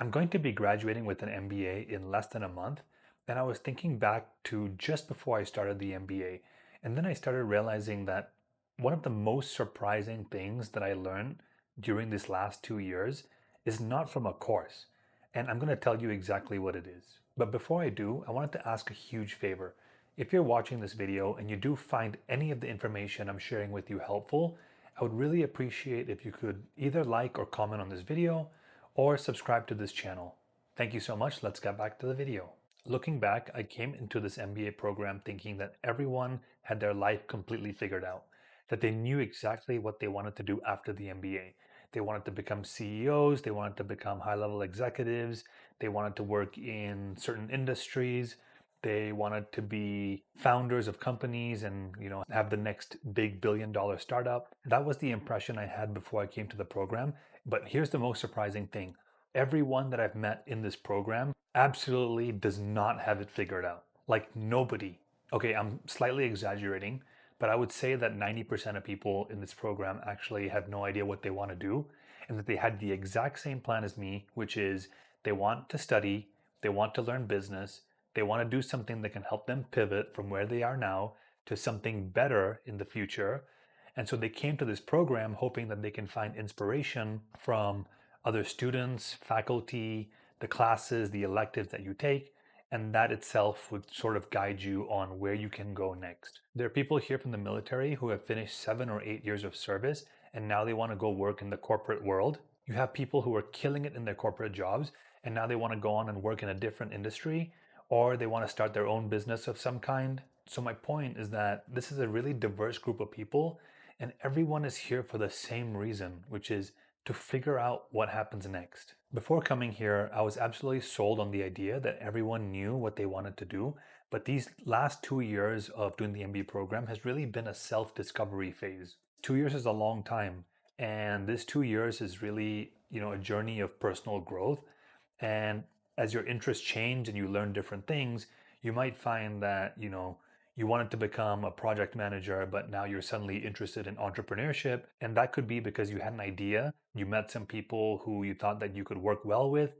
I'm going to be graduating with an MBA in less than a month, and I was thinking back to just before I started the MBA, and then I started realizing that one of the most surprising things that I learned during these last 2 years is not from a course, and I'm going to tell you exactly what it is. But before I do, I wanted to ask a huge favor. If you're watching this video and you do find any of the information I'm sharing with you helpful, I would really appreciate if you could either like or comment on this video or subscribe to this channel. Thank you so much. Let's get back to the video. Looking back, I came into this MBA program thinking that everyone had their life completely figured out, that they knew exactly what they wanted to do after the MBA. They wanted to become CEOs, they wanted to become high-level executives, they wanted to work in certain industries, they wanted to be founders of companies and, have the next big billion-dollar startup. That was the impression I had before I came to the program. But here's the most surprising thing. Everyone that I've met in this program absolutely does not have it figured out. Like nobody. Okay, I'm slightly exaggerating, but I would say that 90% of people in this program actually have no idea what they want to do, and that they had the exact same plan as me, which is they want to study, they want to learn business, they want to do something that can help them pivot from where they are now to something better in the future. And so they came to this program hoping that they can find inspiration from other students, faculty, the classes, the electives that you take, and that itself would sort of guide you on where you can go next. There are people here from the military who have finished 7 or 8 years of service and now they want to go work in the corporate world. You have people who are killing it in their corporate jobs and now they want to go on and work in a different industry, or they want to start their own business of some kind. So my point is that this is a really diverse group of people and everyone is here for the same reason, which is to figure out what happens next. Before coming here, I was absolutely sold on the idea that everyone knew what they wanted to do, but these last 2 years of doing the MBA program has really been a self-discovery phase. 2 years is a long time, and this 2 years is really, a journey of personal growth. And as your interests change and you learn different things, you might find that, you wanted to become a project manager, but now you're suddenly interested in entrepreneurship. And that could be because you had an idea, you met some people who you thought that you could work well with,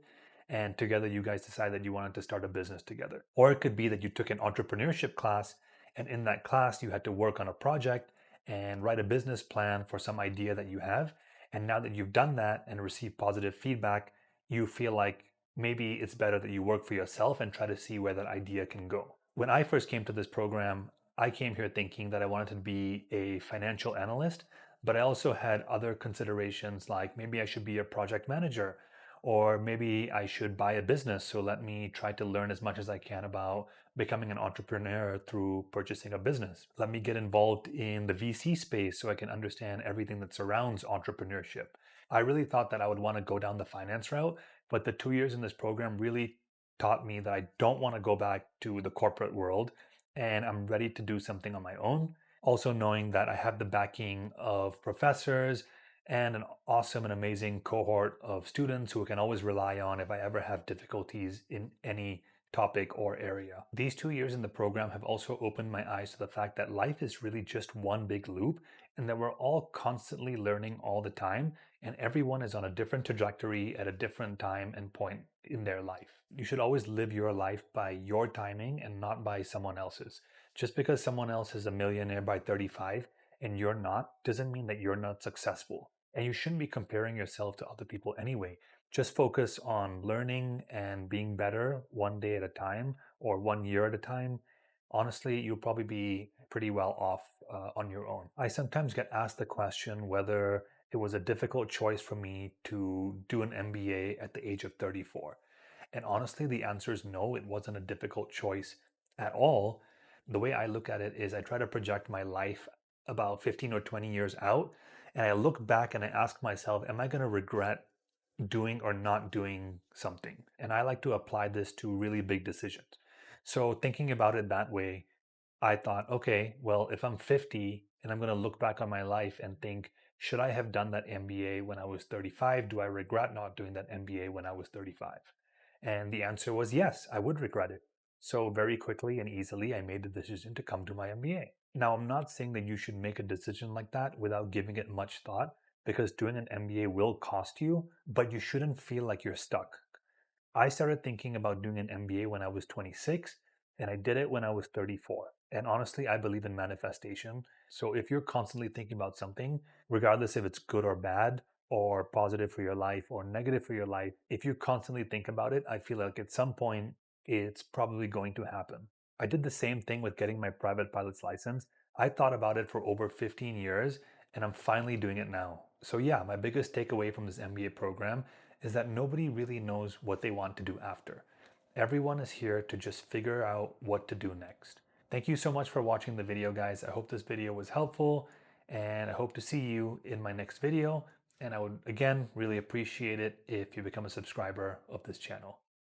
and together you guys decided that you wanted to start a business together. Or it could be that you took an entrepreneurship class, and in that class, you had to work on a project and write a business plan for some idea that you have. And now that you've done that and received positive feedback, you feel like maybe it's better that you work for yourself and try to see where that idea can go. When I first came to this program, I came here thinking that I wanted to be a financial analyst, but I also had other considerations like maybe I should be a project manager, or maybe I should buy a business. So let me try to learn as much as I can about becoming an entrepreneur through purchasing a business. Let me get involved in the VC space so I can understand everything that surrounds entrepreneurship. I really thought that I would want to go down the finance route, but the 2 years in this program really taught me that I don't want to go back to the corporate world and I'm ready to do something on my own. Also, knowing that I have the backing of professors and an awesome and amazing cohort of students who I can always rely on if I ever have difficulties in any topic or area. These 2 years in the program have also opened my eyes to the fact that life is really just one big loop and that we're all constantly learning all the time, and everyone is on a different trajectory at a different time and point in their life. You should always live your life by your timing and not by someone else's. Just because someone else is a millionaire by 35 and you're not, doesn't mean that you're not successful. And you shouldn't be comparing yourself to other people anyway. Just focus on learning and being better one day at a time or 1 year at a time. Honestly, you'll probably be pretty well off on your own. I sometimes get asked the question whether it was a difficult choice for me to do an MBA at the age of 34. And honestly, the answer is no, it wasn't a difficult choice at all. The way I look at it is I try to project my life about 15 or 20 years out, and I look back and I ask myself, am I going to regret doing or not doing something? And I like to apply this to really big decisions. So thinking about it that way, I thought, okay, well, if I'm 50 and I'm going to look back on my life and think, should I have done that MBA when I was 35? Do I regret not doing that MBA when I was 35? And the answer was yes, I would regret it. So very quickly and easily, I made the decision to come to my MBA. Now, I'm not saying that you should make a decision like that without giving it much thought, because doing an MBA will cost you, but you shouldn't feel like you're stuck. I started thinking about doing an MBA when I was 26, and I did it when I was 34. And honestly, I believe in manifestation. So if you're constantly thinking about something, regardless if it's good or bad, or positive for your life or negative for your life, if you constantly think about it, I feel like at some point it's probably going to happen. I did the same thing with getting my private pilot's license. I thought about it for over 15 years, and I'm finally doing it now. So, yeah, my biggest takeaway from this MBA program is that nobody really knows what they want to do after. Everyone is here to just figure out what to do next. Thank you so much for watching the video, guys. I hope this video was helpful, and I hope to see you in my next video. And I would, again, really appreciate it if you become a subscriber of this channel.